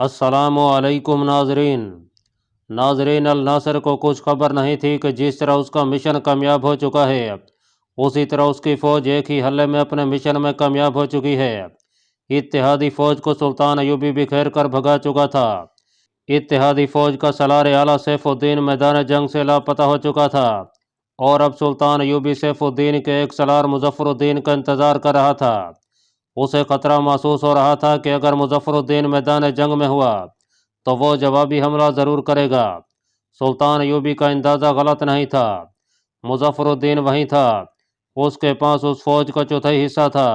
अस्सलामुअलैकुम नाजरीन। अल नासर को कुछ खबर नहीं थी कि जिस तरह उसका मिशन कामयाब हो चुका है उसी तरह उसकी फ़ौज एक ही हल्ले में अपने मिशन में कामयाब हो चुकी है। इत्तेहादी फ़ौज को सुल्तान अयूबी बिखेर कर भगा चुका था। इत्तेहादी फ़ौज का सलार आला सैफुद्दीन मैदान जंग से लापता हो चुका था और अब सुल्तान अयूबी सैफुद्दीन के एक सलार मुजफ्फरुद्दीन का इंतज़ार कर रहा था। उसे खतरा महसूस हो रहा था कि अगर मुजफ्फरुद्दीन मैदान जंग में हुआ तो वो जवाबी हमला ज़रूर करेगा। सुल्तान अयूबी का अंदाज़ा गलत नहीं था। मुजफ्फरुद्दीन वहीं था। उसके पास उस फौज का चौथाई हिस्सा था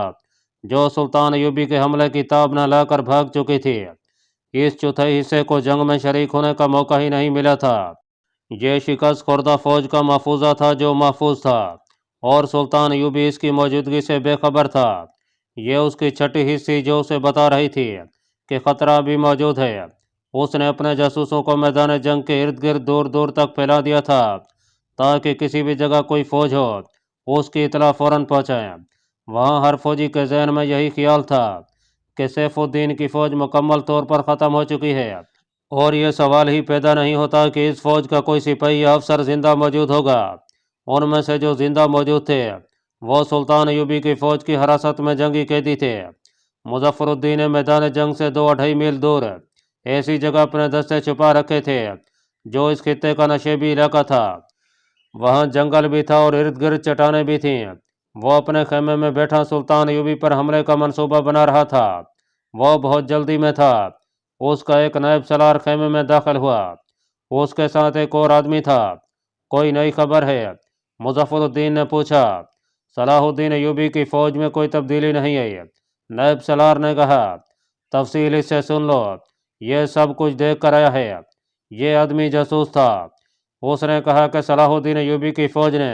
जो सुल्तान अयूबी के हमले की ताब न लाकर भाग चुकी थी। इस चौथाई हिस्से को जंग में शरीक होने का मौका ही नहीं मिला था। ये शिकस्त खुर्दा फौज का महफूजा था जो महफूज था और सुल्तान अयूबी इसकी मौजूदगी से बेखबर था। ये उसकी छठी हिस्सी जो उसे बता रही थी कि खतरा भी मौजूद है। उसने अपने जासूसों को मैदान जंग के इर्द गिर्द दूर दूर तक फैला दिया था ताकि किसी भी जगह कोई फौज हो उसकी इतला फ़ौरन पहुँचाए। वहाँ हर फौजी के जहन में यही ख्याल था कि सैफुद्दीन की फ़ौज मुकम्मल तौर पर ख़त्म हो चुकी है और ये सवाल ही पैदा नहीं होता कि इस फ़ौज का कोई सिपाही या अफसर ज़िंदा मौजूद होगा। उनमें से जो ज़िंदा मौजूद थे वो सुल्तान अयूबी की फ़ौज की हिरासत में जंगी कैदी थे। मुजफ्फरुद्दीन ने मैदान जंग से 2-2.5 मील दूर ऐसी जगह अपने दस्ते छुपा रखे थे जो इस खित्ते का नशेबी इलाका था। वहाँ जंगल भी था और इर्द गिर्द चट्टानें भी थीं। वो अपने खेमे में बैठा सुल्तान अयूबी पर हमले का मंसूबा बना रहा था। वो बहुत जल्दी में था। उसका एक नायब सलार खेमे में दाखिल हुआ। उसके साथ एक और आदमी था। कोई नई खबर है? मुजफ्फरुद्दीन ने पूछा। सलाहुद्दीन अयूबी की फ़ौज में कोई तब्दीली नहीं आई। नायब सलार ने कहा। तफसील इससे सुन लो। ये सब कुछ देख कर आया है। ये आदमी जासूस था। उसने कहा कि सलाहुद्दीन अयूबी की फ़ौज ने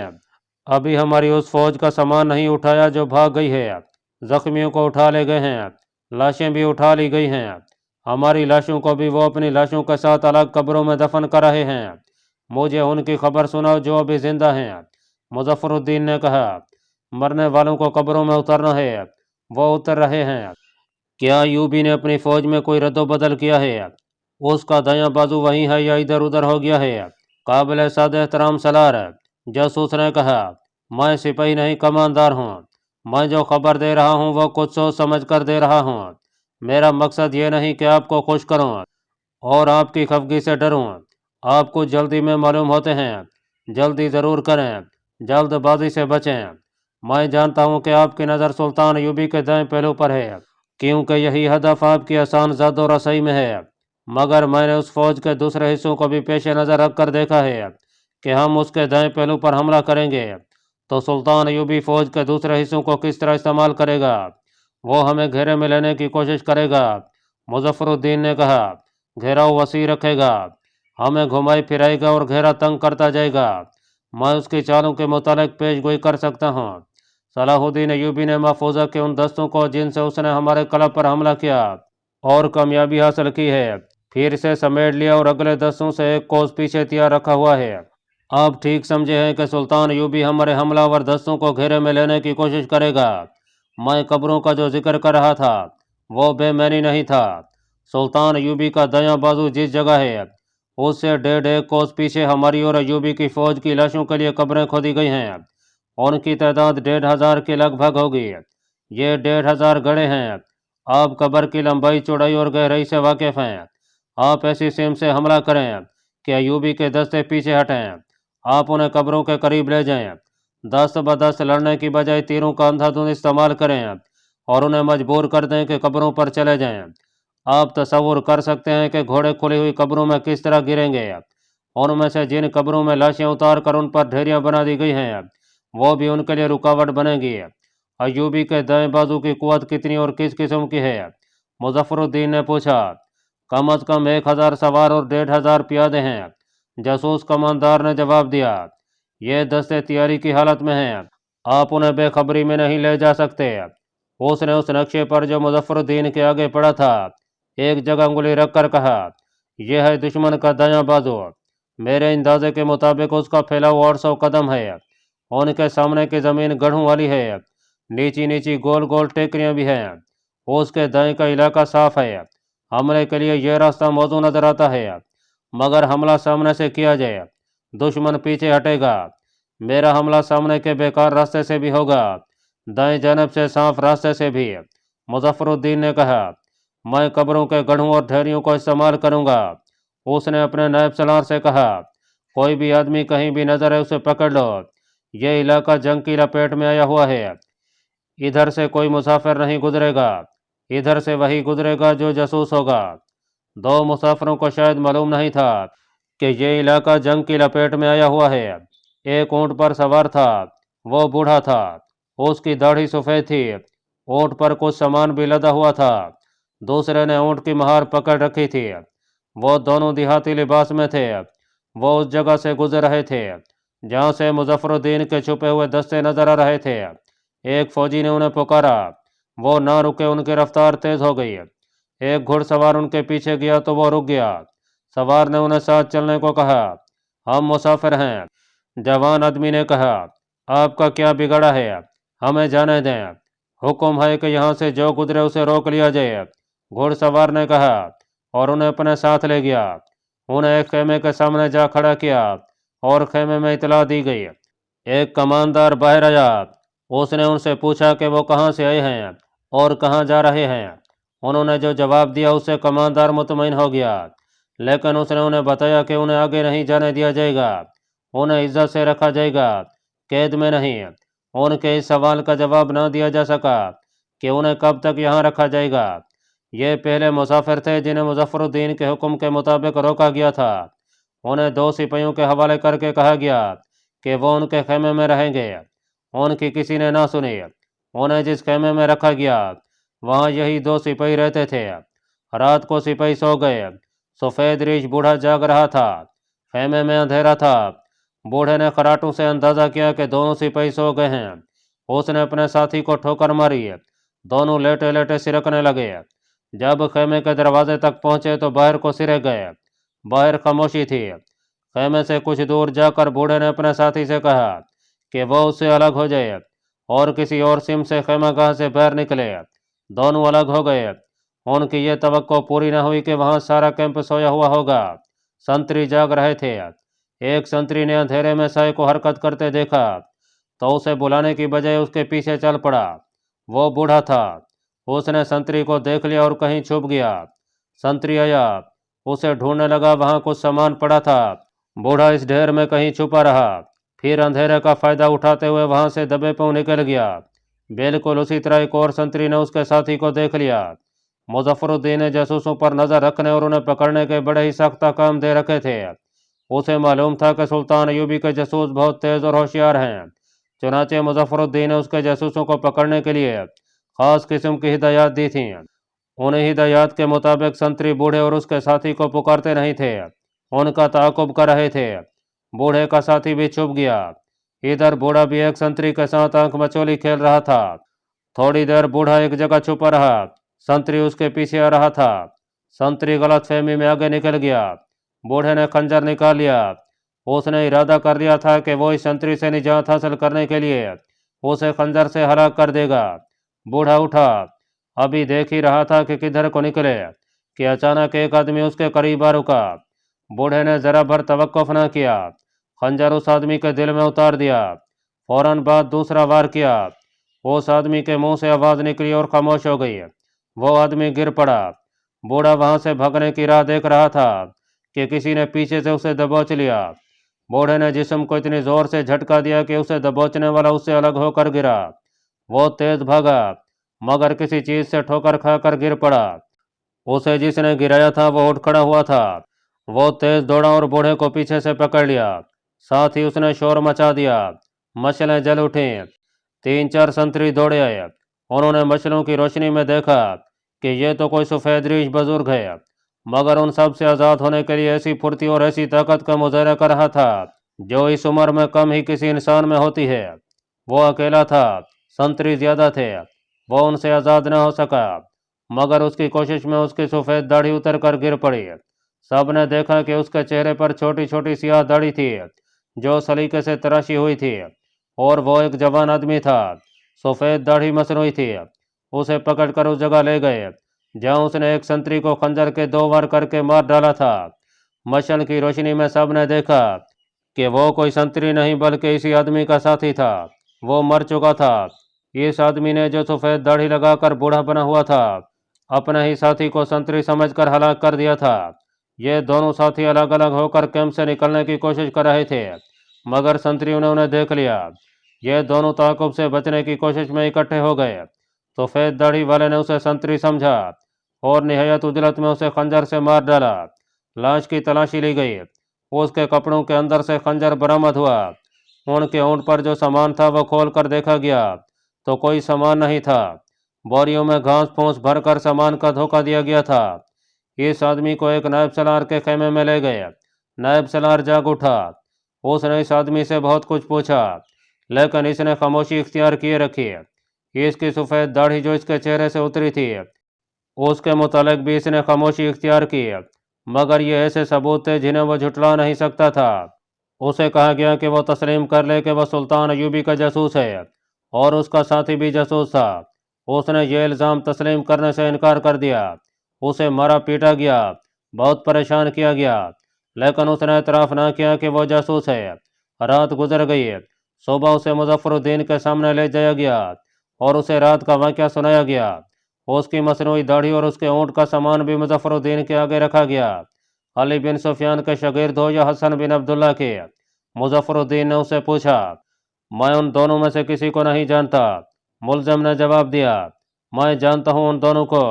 अभी हमारी उस फ़ौज का सामान नहीं उठाया जो भाग गई है। ज़ख्मियों को उठा ले गए हैं। लाशें भी उठा ली गई हैं। हमारी लाशों को भी वो अपनी लाशों के साथ अलग कब्रों में दफन कर रहे हैं। मुझे उनकी खबर सुनाओ जो अभी जिंदा हैं। मुजफ्फरुद्दीन ने कहा। मरने वालों को कब्रों में उतरना है। वो उतर रहे हैं। क्या यूबी ने अपनी फ़ौज में कोई रद्दोबदल किया है? उसका दायां बाजू वहीं है या इधर उधर हो गया है? काबिल साद एहतराम सलार, जासूस ने कहा। मैं सिपाही नहीं कमानदार हूँ। मैं जो खबर दे रहा हूँ वो कुछ सोच समझ कर दे रहा हूँ। मेरा मकसद ये नहीं कि आपको खुश करूँ और आपकी खफगी से डरूँ। आप कुछ जल्दी में मालूम होते हैं। जल्दी ज़रूर करें। जल्दबाजी से बचें। मैं जानता हूँ कि आपकी नज़र सुल्तान अयूबी के दाएं पहलू पर है क्योंकि यही हदफ आपकी आसान ज़द और रसई में है। मगर मैंने उस फ़ौज के दूसरे हिस्सों को भी पेश नज़र रख कर देखा है कि हम उसके दाएं पहलू पर हमला करेंगे तो सुल्तान अयूबी फ़ौज के दूसरे हिस्सों को किस तरह इस्तेमाल करेगा। वो हमें घेरे में लेने की कोशिश करेगा। मुजफ्फरुद्दीन ने कहा। घेराव वसी रखेगा। हमें घुमाई फिराएगा और घेरा तंग करता जाएगा। मैं उसकी चालों के मुतालिक पेश गोई कर सकता हूँ। सलाहुद्दीन अयूबी ने महफूजा के उन दस्तों को जिनसे उसने हमारे क्लब पर हमला किया और कामयाबी हासिल की है फिर से समेट लिया और अगले दस्तों से एक कोस पीछे तैयार रखा हुआ है। आप ठीक समझे हैं कि सुल्तान अयूबी हमारे हमलावर दस्तों को घेरे में लेने की कोशिश करेगा। मैं कब्रों का जो जिक्र कर रहा था वो बेमैनी नहीं था। सुल्तान अयूबी का दायां बाजू जिस जगह है उससे 1.5 कोस पीछे हमारी और अयूबी की फ़ौज की लाशों के लिए कब्रें खोदी गई हैं। उनकी तादाद 1,500 के लगभग होगी। ये 1,500 गड़े हैं। आप कब्र की लंबाई चौड़ाई और गहराई से वाकिफ हैं। आप ऐसी सीम से हमला करें कि अयूबी के दस्ते पीछे हटें। आप उन्हें कब्रों के करीब ले जाएं। दस्त बदस्त लड़ने की बजाय तीरों का अंधाधुंध इस्तेमाल करें और उन्हें मजबूर कर दें कि कब्रों पर चले जाएं। आप तसव्वुर कर सकते हैं कि घोड़े खुली हुई कब्रों में किस तरह गिरेंगे। उनमें से जिन कब्रों में लाशें उतार कर उन पर ढेरियां बना दी गई हैं वो भी उनके लिए रुकावट बनेगी। अयूबी के दाएं बाजू की कुव्वत कितनी और किस किस्म की है? मुजफ्फरुद्दीन ने पूछा। कम अज कम 1,000 सवार और 1,500 प्यादे हैं। जासूस कमानदार ने जवाब दिया। ये दस्ते तैयारी की हालत में हैं। आप उन्हें बेखबरी में नहीं ले जा सकते। उसने उस नक्शे पर जो मुजफ्फरुद्दीन के आगे पड़ा था एक जगह उंगली रखकर कहा। यह है दुश्मन का दायां बाजू। मेरे अंदाजे के मुताबिक उसका फैलाव 800 कदम है। उनके सामने की ज़मीन गढ़ों वाली है। नीची नीची गोल गोल टेकरियां भी हैं। उसके दाएं का इलाका साफ है। हमले के लिए यह रास्ता मौजूद नजर आता है, मगर हमला सामने से किया जाए दुश्मन पीछे हटेगा। मेरा हमला सामने के बेकार रास्ते से भी होगा, दाएं जानब से साफ रास्ते से भी। मुजफ्फरुद्दीन ने कहा, मैं कब्रों के गढ़ों और ढेरियों को इस्तेमाल करूंगा। उसने अपने नायब सलार से कहा, कोई भी आदमी कहीं भी नजर है उसे पकड़ लो, यह इलाका जंग की लपेट में आया हुआ है। इधर से कोई मुसाफिर नहीं गुजरेगा, इधर से वही गुजरेगा जो जासूस होगा। दो मुसाफिरों को शायद मालूम नहीं था कि ये इलाका जंग की लपेट में आया हुआ है। एक ऊंट पर सवार था, वो बूढ़ा था, उसकी दाढ़ी सफ़ेद थी, ऊंट पर कुछ सामान भी लदा हुआ था। दूसरे ने ऊंट की महार पकड़ रखी थी। वो दोनों देहाती लिबास में थे। वो उस जगह से गुजर रहे थे जहाँ से मुजफ्फरुद्दीन के छुपे हुए दस्ते नजर आ रहे थे। एक फौजी ने उन्हें पुकारा, वो ना रुके, उनकी रफ्तार तेज हो गई। एक घुड़सवार उनके पीछे गया तो वो रुक गया। सवार ने उन्हें साथ चलने को कहा। हम मुसाफिर हैं। जवान आदमी ने कहा, आपका क्या बिगड़ा है, हमें जाने दें। हुक्म है कि यहाँ से जो गुजरे उसे रोक लिया जाए। घुड़सवार ने कहा और उन्हें अपने साथ ले गया। उन्हें एक खेमे के सामने जा खड़ा किया और खेमे में इतला दी गई। एक कमानदार बाहर आया। उसने उनसे पूछा कि वो कहाँ से आए हैं और कहाँ जा रहे हैं। उन्होंने जो जवाब दिया उससे कमानदार मुतमईन हो गया, लेकिन उसने उन्हें बताया कि उन्हें आगे नहीं जाने दिया जाएगा, उन्हें इज्जत से रखा जाएगा, कैद में नहीं। उनके इस सवाल का जवाब न दिया जा सका कि उन्हें कब तक यहाँ रखा जाएगा। ये पहले मुसाफिर थे जिन्हें मुजफ्फरुद्दीन के हुक्म के मुताबिक रोका गया था। उन्हें दो सिपाहियों के हवाले करके कहा गया कि वो उनके खेमे में रहेंगे। उनकी किसी ने ना सुनी। उन्हें जिस खेमे में रखा गया वहाँ यही दो सिपाही रहते थे। रात को सिपाही सो गए। सफ़ेद रीछ बूढ़ा जाग रहा था। खेमे में अंधेरा था। बूढ़े ने खराटों से अंदाजा किया कि दोनों सिपाही सो गए हैं। उसने अपने साथी को ठोकर मारी। दोनों लेटे लेटे सिरकने लगे। जब खेमे के दरवाजे तक पहुंचे तो बाहर को सिरक गए। बाहर खामोशी थी। खेमे से कुछ दूर जाकर बूढ़े ने अपने साथी से कहा कि वो उससे अलग हो जाए और किसी और सिम से खेमागाह से बाहर निकले। दोनों अलग हो गए। उनकी ये तवक्को पूरी न हुई कि वहाँ सारा कैंप सोया हुआ होगा। संतरी जाग रहे थे। एक संतरी ने अंधेरे में साय को हरकत करते देखा तो उसे बुलाने की बजाय उसके पीछे चल पड़ा। वो बूढ़ा था। उसने संतरी को देख लिया और कहीं छुप गया। संतरी आया, उसे ढूंढने लगा, वहां कुछ सामान पड़ा था। बूढ़ा इस ढेर में कहीं छुपा रहा, फिर अंधेरे का फायदा उठाते हुए वहां से दबे पांव निकल गया। बिल्कुल उसी तरह एक और संतरी ने उसके साथी को देख लिया। मुजफ्फरुद्दीन ने जासूसों पर नजर रखने और उन्हें पकड़ने के बड़े ही सख्त काम दे रखे थे। उसे मालूम था कि सुल्तान अयूबी के जासूस बहुत तेज और होशियार हैं। चुनाचे मुजफ्फरुद्दीन ने उसके जासूसों को पकड़ने के लिए खास किस्म की हिदायत दी थी। उन्हें हिदायत के मुताबिक संतरी बूढ़े और उसके साथी को पुकारते नहीं थे, उनका ताकुब कर रहे थे। बूढ़े का साथी भी छुप गया। इधर बूढ़ा भी एक संतरी के साथ आंख मचोली खेल रहा था। थोड़ी देर बूढ़ा एक जगह छुपा रहा, संतरी उसके पीछे आ रहा था। संतरी गलत फहमी में आगे निकल गया। बूढ़े ने खंजर निकाल लिया। उसने इरादा कर लिया था कि वो इस संतरी से निजात हासिल करने के लिए उसे खंजर से हलाक कर देगा। बूढ़ा उठा, अभी देख ही रहा था कि किधर को निकले कि अचानक एक आदमी उसके करीब आ रुका। बूढ़े ने जरा भर तवक्कुफ न किया, खंजर उस आदमी के दिल में उतार दिया। फौरन बाद दूसरा वार किया। उस आदमी के मुंह से आवाज निकली और खामोश हो गई। वो आदमी गिर पड़ा। बूढ़ा वहां से भागने की राह देख रहा था कि किसी ने पीछे से उसे दबोच लिया। बूढ़े ने जिस्म को इतनी जोर से झटका दिया कि उसे दबोचने वाला उससे अलग होकर गिरा। वो तेज भागा, मगर किसी चीज से ठोकर खाकर गिर पड़ा। उसे जिसने गिराया था वो उठ खड़ा हुआ था। वो तेज दौड़ा और बूढ़े को पीछे से पकड़ लिया। साथ ही उसने शोर मचा दिया। मशालें जल उठी। तीन चार संतरी दौड़े आए। उन्होंने मशालों की रोशनी में देखा कि ये तो कोई सफ़ेद रीछ बुजुर्ग है, मगर उन सब से आज़ाद होने के लिए ऐसी फुर्ती और ऐसी ताकत का मुजाहरा कर रहा था जो इस उम्र में कम ही किसी इंसान में होती है। वो अकेला था, संतरी ज्यादा थे। वो उनसे आज़ाद न हो सका, मगर उसकी कोशिश में उसकी सफ़ेद दाढ़ी उतर कर गिर पड़ी। सब ने देखा कि उसके चेहरे पर छोटी छोटी सियाह दाढ़ी थी जो सलीके से तराशी हुई थी, और वो एक जवान आदमी था। सफ़ेद दाढ़ी मसनूई थी। उसे पकड़कर उस जगह ले गए जहाँ उसने एक संतरी को खंजर के 2 वार करके मार डाला था। मशाल की रोशनी में सब ने देखा कि वो कोई संतरी नहीं बल्कि इसी आदमी का साथी था। वो मर चुका था। इस आदमी ने, जो सफ़ेद दाढ़ी लगाकर बूढ़ा बना हुआ था, अपने ही साथी को संतरी समझकर हलाक कर दिया था। ये दोनों साथी अलग अलग होकर कैंप से निकलने की कोशिश कर रहे थे, मगर संतरियों ने उन्हें देख लिया। ये दोनों ताक़ुब से बचने की कोशिश में इकट्ठे हो गए। सफ़ेद दाढ़ी वाले ने उसे संतरी समझा और निहायत उजलत में उसे खंजर से मार डाला। लाश की तलाशी ली गई। उसके कपड़ों के अंदर से खंजर बरामद हुआ। उनके ऊँट पर जो सामान था वो खोल कर देखा गया तो कोई सामान नहीं था। बोरियों में घास फूस भरकर सामान का धोखा दिया गया था। इस आदमी को एक नायब सलार के खेमे में ले गए। नायब सलार जाग उठा। उसने इस आदमी से बहुत कुछ पूछा, लेकिन इसने खामोशी इख्तियार किए रखी। इसकी सफ़ेद दाढ़ी जो इसके चेहरे से उतरी थी, उसके मुतालिक भी इसने खामोशी इख्तियार की, मगर ये ऐसे सबूत थे जिन्हें वह झुटला नहीं सकता था। उसे कहा गया कि वह तस्लीम कर ले कि वह सुल्तान अयूबी का जासूस है और उसका साथी भी जासूस था। उसने ये इल्ज़ाम तस्लीम करने से इनकार कर दिया। उसे मारा पीटा गया, बहुत परेशान किया गया, लेकिन उसने एतराफ़ ना किया कि वह जासूस है। रात गुजर गई। सुबह उसे मुज़फ़्फ़रुद्दीन के सामने ले जाया गया और उसे रात का वाक़या सुनाया गया। उसकी मसनूई दाढ़ी और उसके ऊँट का सामान भी मुज़फ़्फ़रुद्दीन के आगे रखा गया। अली बिन सुफियान के शागिर्द हो या हसन बिन अब्दुल्ला के? मुज़फ़्फ़रुद्दीन ने उससे पूछा। मैं उन दोनों में से किसी को नहीं जानता, मुल्ज़म ने जवाब दिया। मैं जानता हूँ उन दोनों को,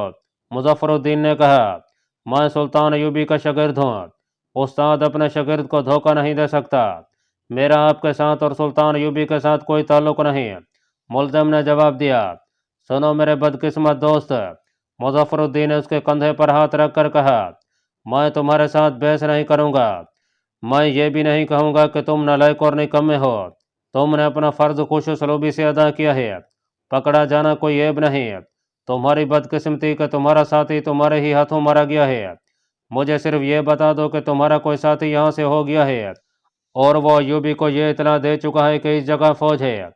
मुज़फ़्फ़रुद्दीन ने कहा। मैं सुल्तान अयूबी का शागिर्द हूँ। उस्ताद अपने शागिर्द को धोखा नहीं दे सकता। मेरा आपके साथ और सुल्तान अयूबी के साथ कोई ताल्लुक़ नहीं, मुल्ज़म ने जवाब दिया। सुनो मेरे बदकिस्मत दोस्त, मुज़फ़्फ़रुद्दीन ने उसके कंधे पर हाथ रख कर कहा, मैं तुम्हारे साथ बहस नहीं करूँगा। मैं ये भी नहीं कहूँगा कि तुम नालायक और निकम्मे हो। तुमने अपना फ़र्ज़ खुश सलूबी से अदा किया है। पकड़ा जाना कोई ऐब नहीं। तुम्हारी बदकिस्मती कि तुम्हारा साथी तुम्हारे ही हाथों मारा गया है। मुझे सिर्फ ये बता दो कि तुम्हारा कोई साथी यहाँ से हो गया है और वो अयूबी को ये इतला दे चुका है कि इस जगह फ़ौज है,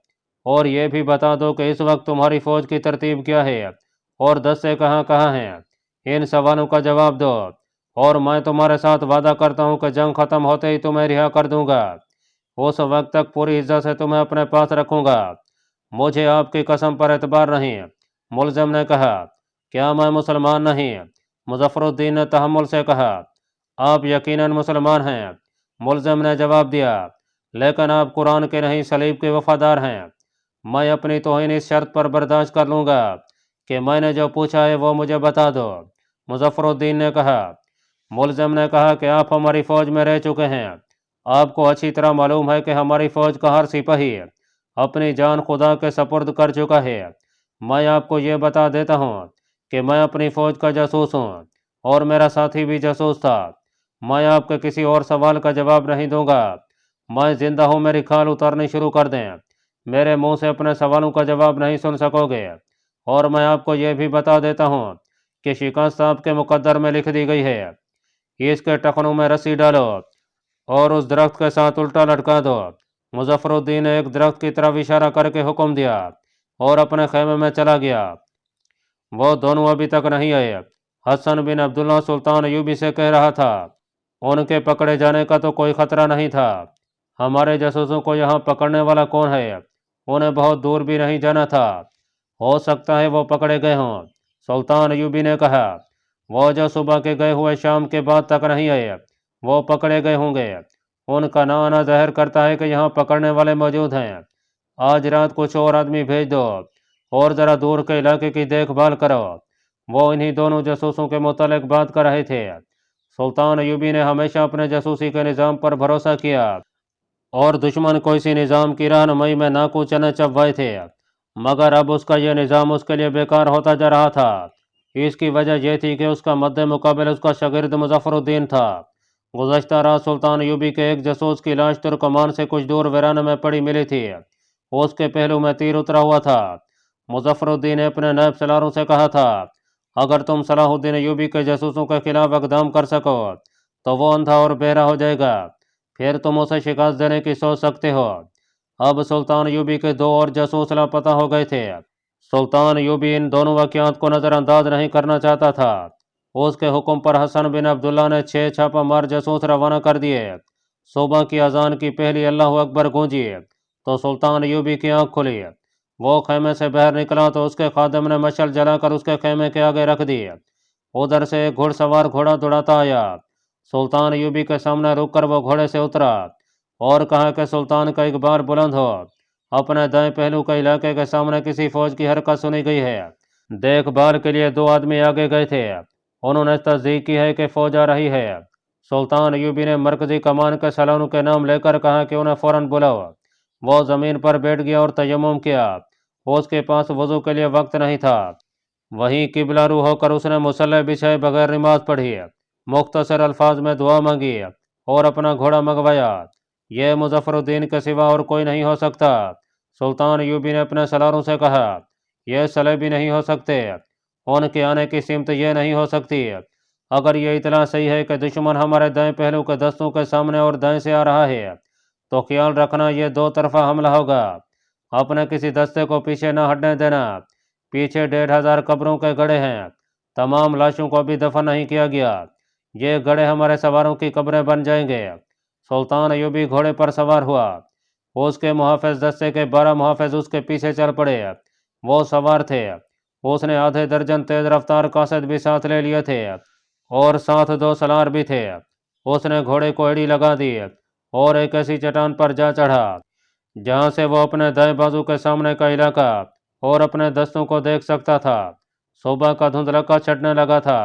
और ये भी बता दो कि इस वक्त तुम्हारी फ़ौज की तरतीब क्या है और दस्ते कहाँ कहाँ हैं। इन सवालों का जवाब दो और मैं तुम्हारे साथ वादा करता हूँ कि जंग ख़त्म होते ही तुम्हें रिहा कर दूँगा। उस वक्त तक पूरी इज्जत से तुम्हें अपने पास रखूँगा। मुझे आपकी कसम पर एतबार नहीं, मुल्ज़म ने कहा। क्या मैं मुसलमान नहीं? मुज़फ़्फ़रुद्दीन ने तहम्मुल से कहा। आप यकीनन मुसलमान हैं, मुल्ज़म ने जवाब दिया, लेकिन आप कुरान के नहीं सलीब के वफ़ादार हैं। मैं अपनी तौहीन इस शर्त पर बर्दाश्त कर लूँगा कि मैंने जो पूछा है वो मुझे बता दो, मुज़फ़्फ़रुद्दीन ने कहा। मुल्ज़म ने कहा कि आप हमारी फ़ौज में रह चुके हैं। आपको अच्छी तरह मालूम है कि हमारी फ़ौज का हर सिपाही अपनी जान खुदा के सपुर्द कर चुका है। मैं आपको ये बता देता हूँ कि मैं अपनी फ़ौज का जासूस हूँ और मेरा साथी भी जासूस था। मैं आपके किसी और सवाल का जवाब नहीं दूंगा। मैं जिंदा हूँ, मेरी खाल उतारनी शुरू कर दें, मेरे मुंह से अपने सवालों का जवाब नहीं सुन सकोगे। और मैं आपको यह भी बता देता हूँ कि शिकस्त आपके मुकद्दर में लिख दी गई है। इसके टखनों में रस्सी डालो और उस दरख्त के साथ उल्टा लटका दो। मुज़फ़्फ़रुद्दीन ने एक दरख्त की तरफ इशारा करके हुक्म दिया और अपने खेमे में चला गया। वो दोनों अभी तक नहीं आए। हसन बिन अब्दुल्ला सुल्तान अयूबी से कह रहा था, उनके पकड़े जाने का तो कोई ख़तरा नहीं था। हमारे जासूसों को यहाँ पकड़ने वाला कौन है? उन्हें बहुत दूर भी नहीं जाना था। हो सकता है वो पकड़े गए हों, सुल्तान अयूबी ने कहा। वो जो सुबह के गए हुए शाम के बाद तक नहीं आए, वो पकड़े गए होंगे। उनका ना आना ज़ाहिर करता है कि यहाँ पकड़ने वाले मौजूद हैं। आज रात कुछ और आदमी भेज दो और ज़रा दूर के इलाके की देखभाल करो। वो इन्हीं दोनों जासूसों के मुतालिक बात कर रहे थे। सुल्तान अयूबी ने हमेशा अपने जासूसी के निज़ाम पर भरोसा किया और दुश्मन को इसी निज़ाम की रहनुमाई में नाकू चने चबवाए थे, मगर अब उसका यह निज़ाम उसके लिए बेकार होता जा रहा था। इसकी वजह यह थी कि उसका मद्दे मुकाबिल उसका शागिर्द मुज़फ़्फ़रुद्दीन था। गुज़श्ता रात सुल्तान अयूबी के एक जासूस की लाश तुर्कमान से कुछ दूर वीराने में पड़ी मिली थी। उसके पहलू में तीर उतरा हुआ था। मुज़फ़्फ़रुद्दीन ने अपने नायब सलारों से कहा था, अगर तुम सलाहुद्दीन अयूबी के जासूसों के खिलाफ इक़दाम कर सको तो वो अंधा और बहरा हो जाएगा, फिर तुम उसे शिकस्त देने की सोच सकते हो। अब सुल्तान अयूबी के दो और जासूस लापता हो गए थे। सुल्तान यूबी इन दोनों वाक़यात को नज़रअंदाज नहीं करना चाहता था। उसके हुक्म पर हसन बिन अब्दुल्ला ने 6 छापा मार जासूस रवाना कर दिए। सुबह की अजान की पहली अल्लाह अकबर गूंजी तो सुल्तान यूबी की आंख खुली। वो खेमे से बाहर निकला तो उसके खादम ने मशल जलाकर उसके खेमे के आगे रख दी। उधर से एक घुड़सवार घोड़ा दौड़ाता आया। सुल्तान यूबी के सामने रुककर वो घोड़े से उतरा और कहा कि सुल्तान का इकबाल बुलंद हो, अपने दाएं पहलू के इलाके के सामने किसी फौज की हरकत सुनी गई है। देखभाल के लिए 2 आदमी आगे गए थे। उन्होंने तस्दीक की है कि फौज आ रही है। सुल्तान यूबी ने मरकजी कमान के सलानों के नाम लेकर कहा कि उन्हें फौरन बुलाओ। वो ज़मीन पर बैठ गया और तयम्मुम किया। उसके पास वज़ू के लिए वक्त नहीं था। वहीं किबला रू होकर उसने मुसल्ले बिछाए बगैर नमाज पढ़ी, मुख्तसर अल्फाज में दुआ मांगी और अपना घोड़ा मंगवाया। यह मुजफ्फरुद्दीन के सिवा और कोई नहीं हो सकता। सुल्तान यूबी ने अपने सलारों से कहा, यह सलेबी नहीं हो सकते। उनके आने की सिमत यह नहीं हो सकती। अगर यह इतला सही है कि दुश्मन हमारे दाएं पहलू के दस्तों के सामने और दाएं से आ रहा है, तो ख्याल रखना यह 2 तरफा हमला होगा। अपने किसी दस्ते को पीछे न हटने देना। पीछे 1,500 कब्रों के गड़े हैं। तमाम लाशों को अभी दफन नहीं किया गया। ये गड़े हमारे सवारों की कब्रें बन जाएंगे। सुल्तान यूबी घोड़े पर सवार हुआ। उसके मुहाफिज दस्ते के 12 मुहाफिज उसके पीछे चल पड़े। वो सवार थे। उसने आधे दर्जन तेज रफ्तार कासद भी साथ ले लिए थे और साथ 2 सलार भी थे। उसने घोड़े को एड़ी लगा दी और एक ऐसी चट्टान पर जा चढ़ा जहां से वो अपने दाएं बाजू के सामने का इलाका और अपने दस्तों को देख सकता था। सुबह का धुंधलका छटने लगा था।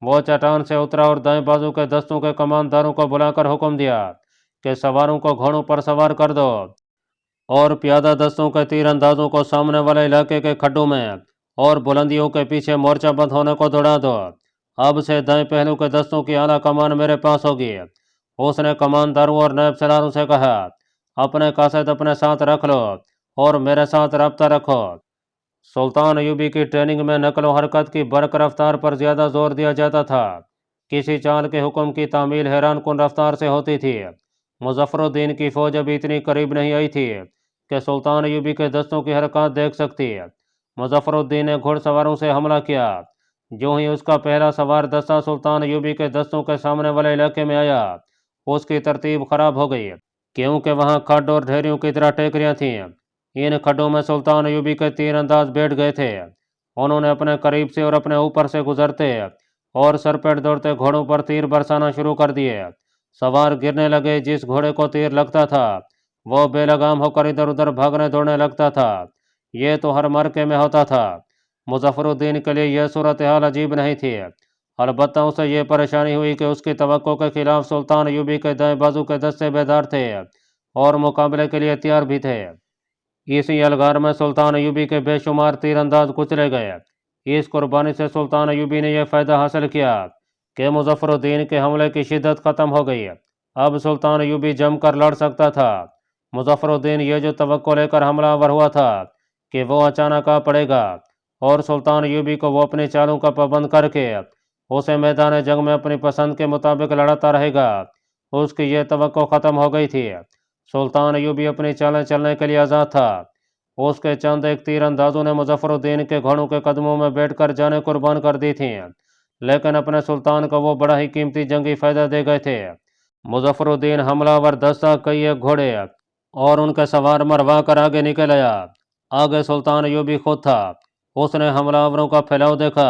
वो चट्टान से उतरा और दाएं बाजू के दस्तों के कमानदारों को बुलाकर हुक्म दिया कि सवारों को घोड़ों पर सवार कर दो और प्यादा दस्तों के तीर अंदाजों को सामने वाले इलाके के खड्डों में और बुलंदियों के पीछे मोर्चाबंद होने को दौड़ा दो। अब से दाएं पहलू के दस्तों की आला कमान मेरे पास होगी। उसने कमानदारों और नायब सलारों से कहा, अपने कासद अपने साथ रख लो और मेरे साथ रब्ता रखो। सुल्तान अयूबी की ट्रेनिंग में नकल व हरकत की बरक रफ्तार पर ज़्यादा जोर दिया जाता था। किसी चाल के हुक्म की तामील हैरान कुन रफ्तार से होती थी। मुजफ्फरुद्दीन की फौज अभी इतनी करीब नहीं आई थी कि सुल्तान अयूबी के दस्तों की हरकत देख सकती। मुजफ्फरुद्दीन ने घुड़सवारों से हमला किया। जो ही उसका पहला सवार दस्ता सुल्तान अयूबी के दस्तों के सामने वाले इलाके में आया, उसकी तरतीब खराब हो गई, क्योंकि वहां खड्ड और ढेरियों की तरह टेकरियां थीं। इन खड्डों में सुल्तान अयूबी के तीर अंदाज बैठ गए थे। उन्होंने अपने करीब से और अपने ऊपर से गुजरते और सरपेट दौड़ते घोड़ों पर तीर बरसाना शुरू कर दिए। सवार गिरने लगे। जिस घोड़े को तीर लगता था वो बेलगाम होकर इधर उधर भागने दौड़ने लगता था। ये तो हर मरके में होता था। मुजफ्फरुद्दीन के लिए यह सूरत हाल अजीब नहीं थी। अलबत्ता उसे यह परेशानी हुई कि उसकी तवक्को के खिलाफ सुल्तान अयूबी के दाएं बाजू के दस्ते बेदार थे और मुकाबले के लिए तैयार भी थे। इसी अलगार में सुल्तान अयूबी के बेशुमार तीरंदाज कुचले गए। इस कुर्बानी से सुल्तान अयूबी ने यह फ़ायदा हासिल किया कि मुजफ्फरुद्दीन के हमले की शिद्दत ख़त्म हो गई। अब सुल्तान अयूबी जमकर लड़ सकता था। मुजफ्फरुद्दीन ये जो तवक्को लेकर हमलावर हुआ था कि वो अचानक आ पड़ेगा और सुल्तान अयूबी को वो अपनी चालों का पाबंद करके उसे मैदान जंग में अपनी पसंद के मुताबिक लड़ाता रहेगा, उसकी ये तवक्को ख़त्म हो गई थी। सुल्तान अयूबी अपनी चालें चलने के लिए आज़ाद था। उसके चंद एक तीर अंदाजों ने मुजफ्फरुद्दीन के घोड़ों के कदमों में बैठकर जानें कुर्बान कर दी थीं, लेकिन अपने सुल्तान को वो बड़ा ही कीमती जंगी फ़ायदा दे गए थे। मुजफ्फरुद्दीन हमलावर दस्ता, कई एक घोड़े और उनके सवार मरवा कर आगे निकल आया। आगे सुल्तान अयूबी खुद था। उसने हमलावरों का फैलाव देखा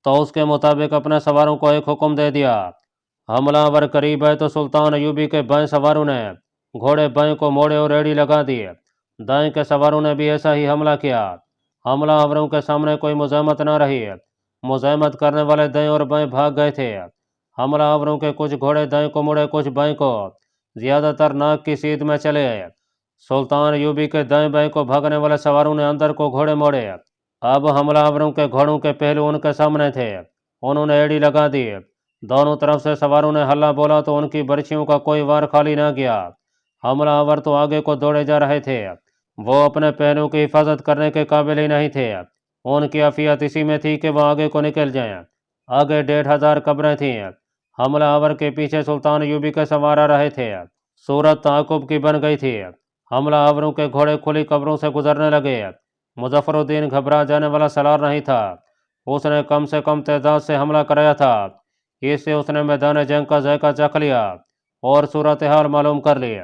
तो उसके मुताबिक अपने सवारों को एक हुक्म दे दिया। हमलावर करीब आए तो सुल्तान अयूबी के बाएं सवारों ने घोड़े बाएं को मोड़े और एड़ी लगा दी। दाएं के सवारों ने भी ऐसा ही हमला किया। हमलावरों के सामने कोई मुज़ाहमत न रही। मुज़ाहमत करने वाले दाएं और बाएं भाग गए थे। हमलावरों के कुछ घोड़े दाएं को मुड़े, कुछ बाएं को। ज़्यादातर नाक की सीध में चले आए। सुल्तान अयूबी के दाएं बाएं को भागने वाले सवारों ने अंदर को घोड़े मोड़े। अब हमलावरों के घोड़ों के पहलू उनके सामने थे। उन्होंने एड़ी लगा दी। दोनों तरफ से सवारों ने हल्ला बोला तो उनकी बर्छियों का कोई वार खाली न गया। हमलावर तो आगे को दौड़े जा रहे थे। वो अपने पहलू की हिफाजत करने के काबिल ही नहीं थे। उनकी अफियत इसी में थी कि वह आगे को निकल जाएं। आगे 1,500 कब्रें थीं। हमलावर के पीछे सुल्तान अयूबी के सवार आ रहे थे। सूरत ताकुब की बन गई थी। हमलावरों के घोड़े खुली कब्रों से गुजरने लगे। मुजफ्फरुद्दीन घबरा जाने वाला सलार नहीं था। उसने कम से कम तादाद से हमला कराया था। इससे उसने मैदान जंग का जायका चख लिया और सूरत हाल मालूम कर ली।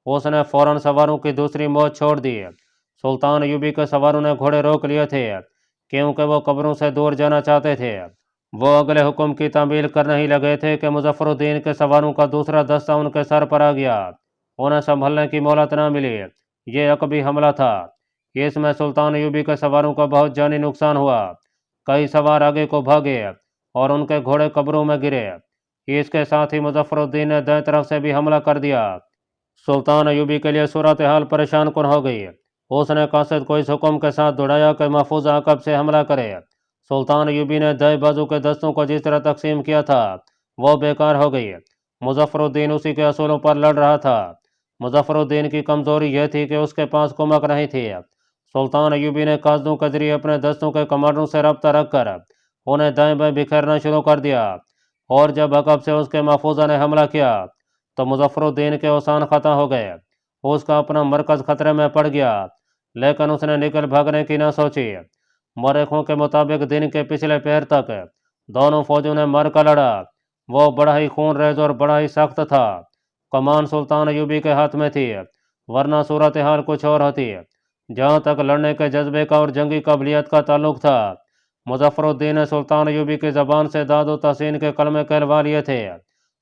उसने फौरन सवारों की दूसरी मौत छोड़ दी। सुल्तान यूबी के सवारों ने घोड़े रोक लिए थे क्योंकि वो कब्रों से दूर जाना चाहते थे। वो अगले हुक्म की तामील करने ही लगे थे कि मुजफ्फरुद्दीन के सवारों का दूसरा दस्ता उनके सर पर आ गया। उन्हें संभलने की मोहलत न मिली। ये अकबी हमला था। इसमें सुल्तान यूबी के सवारों का बहुत जानी नुकसान हुआ। कई सवार आगे को भागे और उनके घोड़े कब्रों में गिरे। इसके साथ ही मुजफ्फरुद्दीन ने दाएं तरफ से भी हमला कर दिया। सुल्तान अयूबी के लिए सूरत हाल परेशान कुन हो गई। उसने कासिद को इस हुक्म के साथ दौड़ाया कि महफूज अकब से हमला करे। सुल्तान अयूबी ने दाएं बाजू के दस्तों को जिस तरह तकसीम किया था वो बेकार हो गई। मुजफ्फरुद्दीन उसी के असूलों पर लड़ रहा था। मुजफ्फरुद्दीन की कमजोरी यह थी कि उसके पास कुमक नहीं थी। सुल्तान अयूबी ने काजदों के जरिए अपने दस्तों के कमांडरों से रब्ता रखकर उन्हें दाएं बाएं बिखेरना शुरू कर दिया। और जब अकब से उसके महफूजा ने हमला किया तो मुजफ्फरुद्दीन के औसान खता हो गए। उसका अपना मरकज खतरे में पड़ गया, लेकिन उसने निकल भागने की न सोची। मौरखों के मुताबिक दिन के पिछले पहर तक दोनों फौजों ने मर कर लड़ा। वो बड़ा ही खून रेज और बड़ा ही सख्त था। कमान सुल्तान अयूबी के हाथ में थी, वरना सूरत हाल कुछ और होती। जहाँ तक लड़ने के जज्बे का और जंगी काबिलियत का ताल्लुक था, मुजफ्फरुद्दीन ने सुल्तान अयूबी की ज़बान से दादो तहसीन के कलमे कहलवा लिए थे।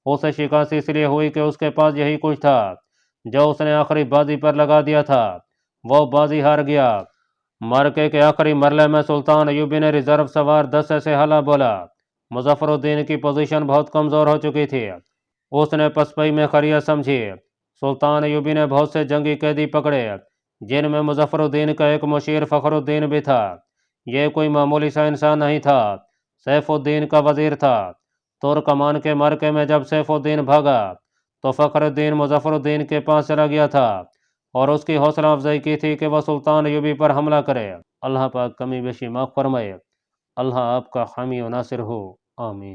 उसे शिकायत इसलिए हुई कि उसके पास यही कुछ था जो उसने आखिरी बाजी पर लगा दिया था। वो बाजी हार गया। मार्के के आखिरी मरले में सुल्तान अयूबी ने रिजर्व सवार 10 से हला बोला। मुजफ्फरुद्दीन की पोजीशन बहुत कमज़ोर हो चुकी थी। उसने पसपई में खरियत समझी। सुल्तान अयूबी ने बहुत से जंगी कैदी पकड़े, जिनमें मुजफ्फरुद्दीन का एक मुशीर फ़खरुद्दीन भी था। यह कोई मामूली सा इंसान नहीं था, सैफुद्दीन का वजीर था। तुर्कमान के मार्के में जब सैफुद्दीन भागा तो फ़खरुद्दीन मुजफ्फरुद्दीन के पास चला गया था और उसकी हौसला अफजाई की थी कि वह सुल्तान अयूबी पर हमला करे। अल्लाह पाक कमी बेशी माफ़ फरमाए। अल्लाह आपका हामी व नासिर हो। आमीन।